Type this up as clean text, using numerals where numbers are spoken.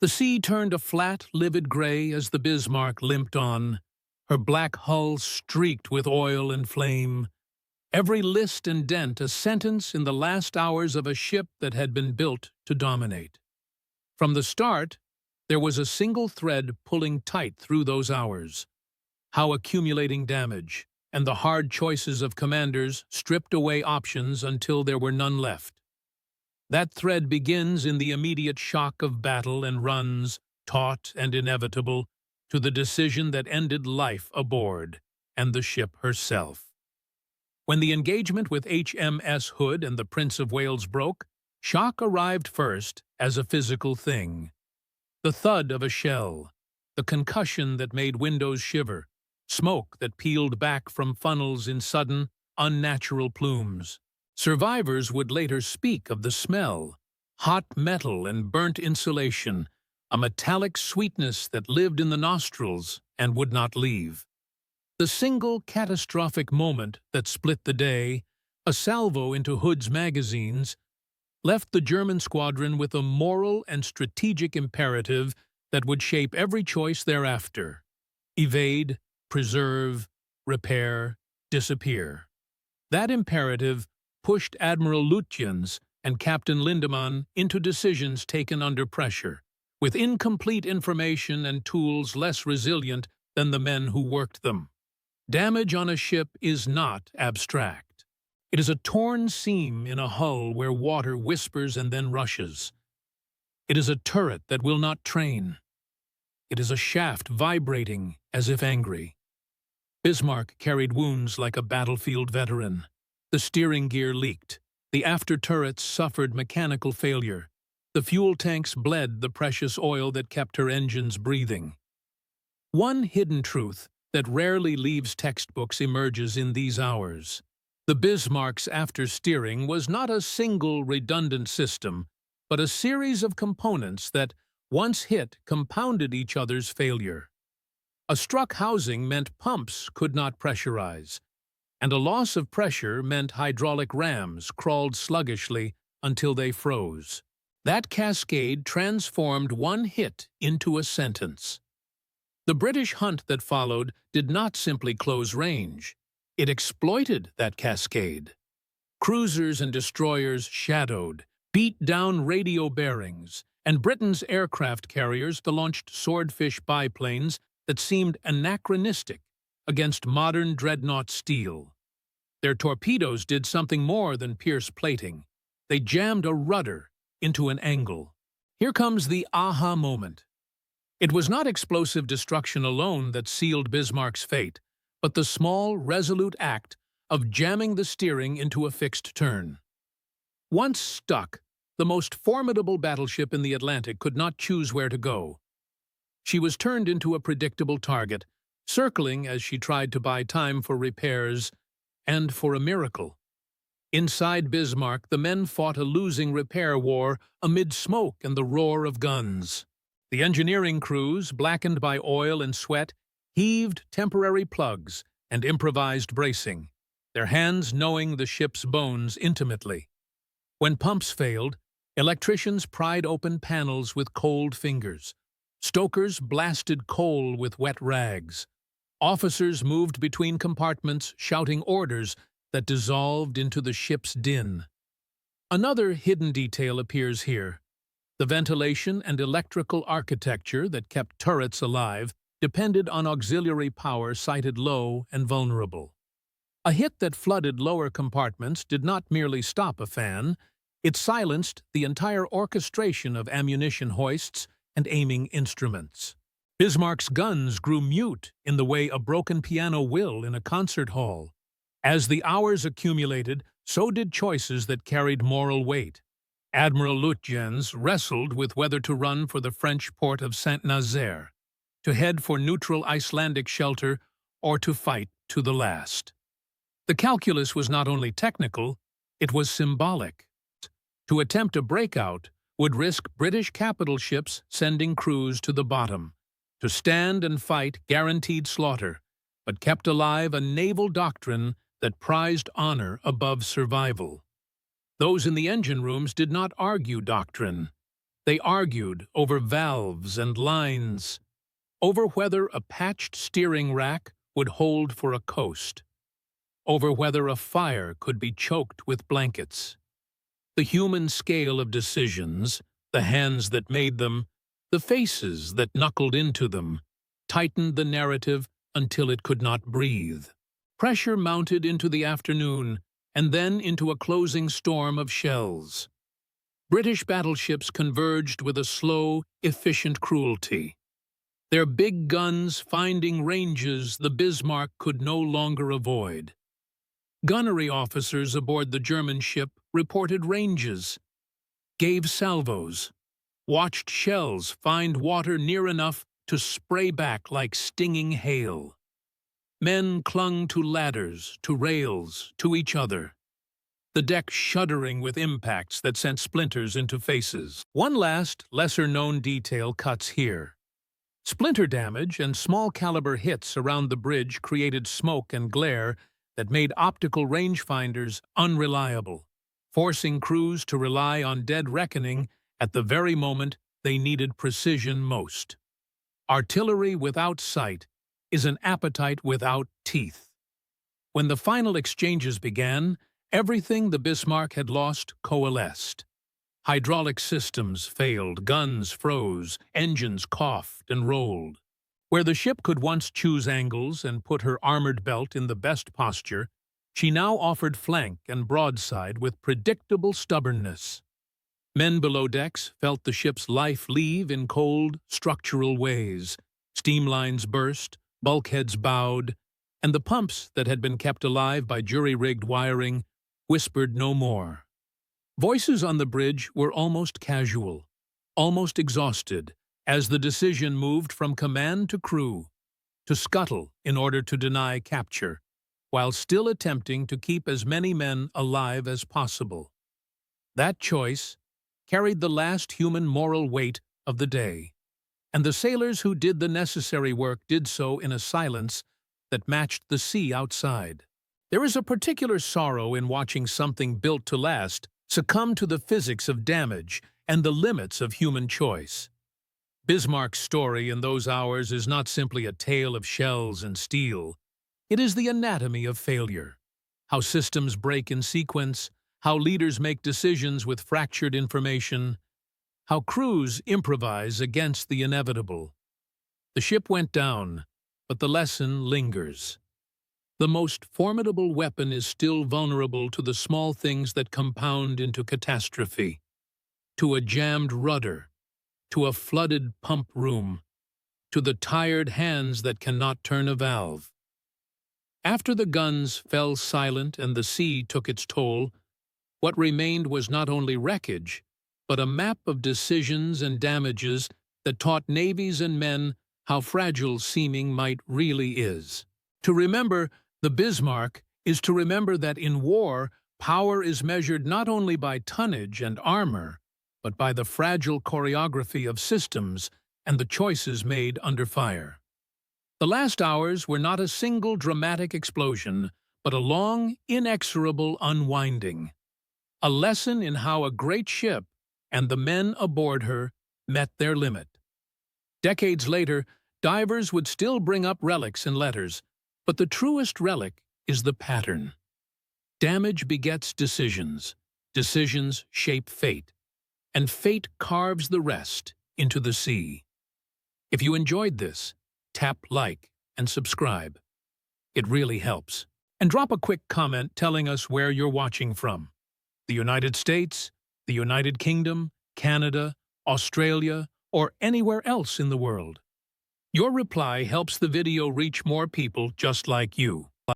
The sea turned a flat, livid gray as the Bismarck limped on, her black hull streaked with oil and flame, every list and dent a sentence in the last hours of a ship that had been built to dominate. From the start, there was a single thread pulling tight through those hours: how accumulating damage and the hard choices of commanders stripped away options until there were none left. That thread begins in the immediate shock of battle and runs, taut and inevitable, to the decision that ended life aboard and the ship herself. When the engagement with HMS Hood and the Prince of Wales broke, shock arrived first as a physical thing. The thud of a shell, the concussion that made windows shiver, smoke that peeled back from funnels in sudden, unnatural plumes. Survivors would later speak of the smell: hot metal and burnt insulation, a metallic sweetness that lived in the nostrils and would not leave. The single catastrophic moment that split the day, a salvo into Hood's magazines, left the German squadron with a moral and strategic imperative that would shape every choice thereafter: evade, preserve, repair, disappear. That imperative pushed Admiral Lütjens and Captain Lindemann into decisions taken under pressure, with incomplete information and tools less resilient than the men who worked them. Damage on a ship is not abstract. It is a torn seam in a hull where water whispers and then rushes. It is a turret that will not train. It is a shaft vibrating as if angry. Bismarck carried wounds like a battlefield veteran. The steering gear leaked. The after turrets suffered mechanical failure. The fuel tanks bled the precious oil that kept her engines breathing. One hidden truth that rarely leaves textbooks emerges in these hours. The Bismarck's after-steering was not a single redundant system, but a series of components that, once hit, compounded each other's failure. A struck housing meant pumps could not pressurize, and a loss of pressure meant hydraulic rams crawled sluggishly until they froze. That cascade transformed one hit into a sentence. The British hunt that followed did not simply close range. It exploited that cascade. Cruisers and destroyers shadowed, beat down radio bearings, and Britain's aircraft carriers launched Swordfish biplanes that seemed anachronistic against modern dreadnought steel. Their torpedoes did something more than pierce plating. They jammed a rudder into an angle. Here comes the aha moment. It was not explosive destruction alone that sealed Bismarck's fate, but the small, resolute act of jamming the steering into a fixed turn. Once stuck, the most formidable battleship in the Atlantic could not choose where to go. She was turned into a predictable target, circling as she tried to buy time for repairs and for a miracle. Inside Bismarck, the men fought a losing repair war amid smoke and the roar of guns. The engineering crews, blackened by oil and sweat, heaved temporary plugs and improvised bracing, their hands knowing the ship's bones intimately. When pumps failed, electricians pried open panels with cold fingers. Stokers blasted coal with wet rags. Officers moved between compartments, shouting orders that dissolved into the ship's din. Another hidden detail appears here. The ventilation and electrical architecture that kept turrets alive depended on auxiliary power sited low and vulnerable. A hit that flooded lower compartments did not merely stop a fan, it silenced the entire orchestration of ammunition hoists and aiming instruments. Bismarck's guns grew mute in the way a broken piano will in a concert hall. As the hours accumulated, so did choices that carried moral weight. Admiral Lütjens wrestled with whether to run for the French port of Saint-Nazaire, to head for neutral Icelandic shelter, or to fight to the last. The calculus was not only technical, it was symbolic. To attempt a breakout would risk British capital ships sending crews to the bottom. To stand and fight guaranteed slaughter, but kept alive a naval doctrine that prized honor above survival. Those in the engine rooms did not argue doctrine. They argued over valves and lines, over whether a patched steering rack would hold for a coast, over whether a fire could be choked with blankets. The human scale of decisions, the hands that made them, the faces that knuckled into them, tightened the narrative until it could not breathe. Pressure mounted into the afternoon, and then into a closing storm of shells. British battleships converged with a slow, efficient cruelty. Their big guns finding ranges the Bismarck could no longer avoid. Gunnery officers aboard the German ship reported ranges, gave salvos, watched shells find water near enough to spray back like stinging hail. Men clung to ladders, to rails, to each other, the deck shuddering with impacts that sent splinters into faces. One last, lesser-known detail cuts here. Splinter damage and small-caliber hits around the bridge created smoke and glare that made optical rangefinders unreliable, forcing crews to rely on dead reckoning at the very moment they needed precision most. Artillery without sight is an appetite without teeth. When the final exchanges began, everything the Bismarck had lost coalesced. Hydraulic systems failed, guns froze, engines coughed and rolled. Where the ship could once choose angles and put her armored belt in the best posture, she now offered flank and broadside with predictable stubbornness. Men below decks felt the ship's life leave in cold, structural ways. Steam lines burst, bulkheads bowed, and the pumps that had been kept alive by jury-rigged wiring whispered no more. Voices on the bridge were almost casual, almost exhausted, as the decision moved from command to crew, to scuttle in order to deny capture, while still attempting to keep as many men alive as possible. That choice carried the last human moral weight of the day, and the sailors who did the necessary work did so in a silence that matched the sea outside. There is a particular sorrow in watching something built to last succumb to the physics of damage and the limits of human choice. Bismarck's story in those hours is not simply a tale of shells and steel. It is the anatomy of failure, how systems break in sequence, how leaders make decisions with fractured information, how crews improvise against the inevitable. The ship went down, but the lesson lingers. The most formidable weapon is still vulnerable to the small things that compound into catastrophe, to a jammed rudder, to a flooded pump room, to the tired hands that cannot turn a valve. After the guns fell silent and the sea took its toll, what remained was not only wreckage, but a map of decisions and damages that taught navies and men how fragile seeming might really is. To remember the Bismarck is to remember that in war, power is measured not only by tonnage and armor, but by the fragile choreography of systems and the choices made under fire. The last hours were not a single dramatic explosion, but a long, inexorable unwinding. A lesson in how a great ship and the men aboard her met their limit. Decades later, divers would still bring up relics and letters, but the truest relic is the pattern. Damage begets decisions, decisions shape fate, and fate carves the rest into the sea. If you enjoyed this, tap like and subscribe. It really helps. And drop a quick comment telling us where you're watching from. The United States, the United Kingdom, Canada, Australia, or anywhere else in the world. Your reply helps the video reach more people just like you.